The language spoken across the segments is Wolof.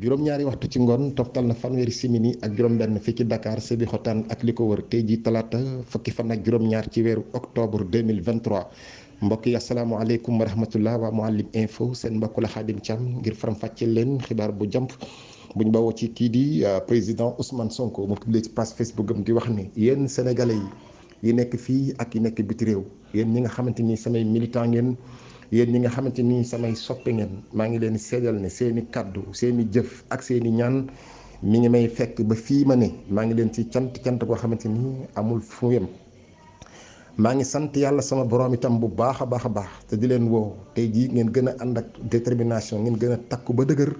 juróom-ñaari waxtu ci ngoon toftal na fanweeri simili ak juróom-benn fii ci Dakar Sébikotane ak li ko wër tey jii talaata fukki fan ak juróom-ñaar ci weeru octobre 2023 mbokk yi asalaamaaleykum wa rahmatullah waa Mouhalim info seen mbokk la Khadim Thiam ngir faram-fàccee leen xibaar bu jàmp buñ bawoo ci kii di président Ousmane Sonko mu publié ci page Facebook am di wax ni yéen sénégalais yi nekk fii ak yi nekk biti réew yéen ñi nga xamante ni samay militant ngeen. yéen ñi nga xamante ni samay soppe ngeen maa ngi leen seedal ne seeni kàddu seeni jëf ak seeni ñaan mi ngi may fekk ba fii ma ne maa ngi leen ci cant boo xamante ni amul fu yem maa ngi sant yàlla sama borom itam bu baax a baax te di leen woo tey jii ngeen gën a ànd ak détermination ngeen gën a takku ba dëgër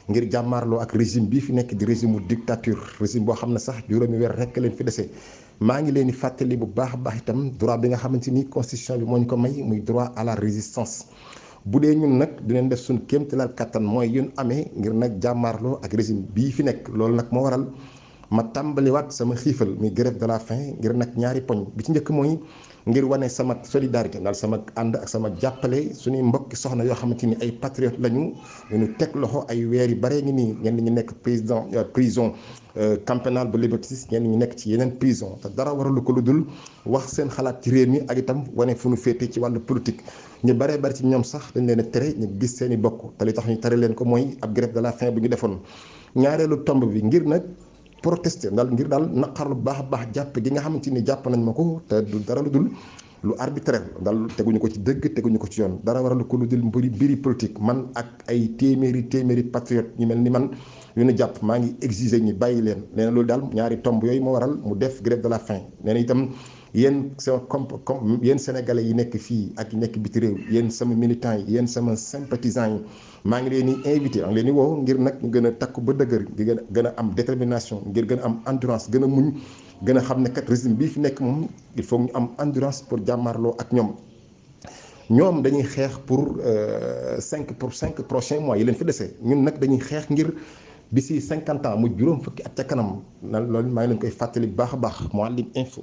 ngir jàmmaarloo ak régime bii fi nekk di régime mu dictature régime boo xam ne sax juróomi weer rekk leen fi dese maa ngi leen di fàttali bu baax a baax itam droit bi nga xamante ni constitution bi moo ñu ko may muy droit à la résistance bu dee ñun nag dinañ def suñu kéemtalaal kattan mooy yun amee ngir nag jàmmaarloo ak régime bii fi nekk loolu nag moo waral ma tàmbaliwaat sama xiifal muy grève de la faim ngir nag ñaari poñ bi ci njëkk mooy ngir wane sama solidarité daal sama ànd ak sama jàppale suñuy mbokki soxna yoo xamante ni ay patriotes lañu ñu teg loxo ay weer yu bare ngi nii ñenn ñi nekk prison camp pénal bu Liberté 6 ñenn ñi nekk ci yeneen prison te dara waralu ko lu dul wax seen xalaat ci réew mi ak itam wane fu nu féete ci wàllu politique ñu baree bari ci ñoom sax dañ leen a tere ñu gis seen i bokk te li tax ñu tere leen ko mooy ab grève de la faim bu ñu defoon ñaareelu tomb bi ngir nag protester ngir daal naqarlu bu baax a baax jàpp gi nga xamante ni jàpp nañ ma ko te du dara lu dul lu arbitraire daal teguñu ko ci dëgg teguñu ko ci yoon dara waralu ko lu dul mbiri politique man ak ay téeméeri patriote ñu mel ni man yu ñu jàpp maa ngi exiger ñi bàyyi leen nee na loolu daal ñaari tomb yooyu moo waral mu def grève de la faim nee na itam yéen sama comme yéen sénégalais yi nekk fii ak yi nekk biti réew yéen sama militants yi yéen sama sympathisants yi maa ngi leen di invité maa ngi leen di woo ngir nag ñu gën a takku ba dëgër di gën a am détermination ngir gën a am endurance gën a muñ gën a xam ne kat régime bii fi nekk moom il faut ñu am endurance pour jàmmarloo ak ñoom dañuy xeex pour 5 prochains mois yi leen fi desee ñun nag dañuy xeex ngir d'ici 50 ans mu juróom fukki at ca kanam loolu maa ngi leen koy fàttali bu baax a baax Mouhalim info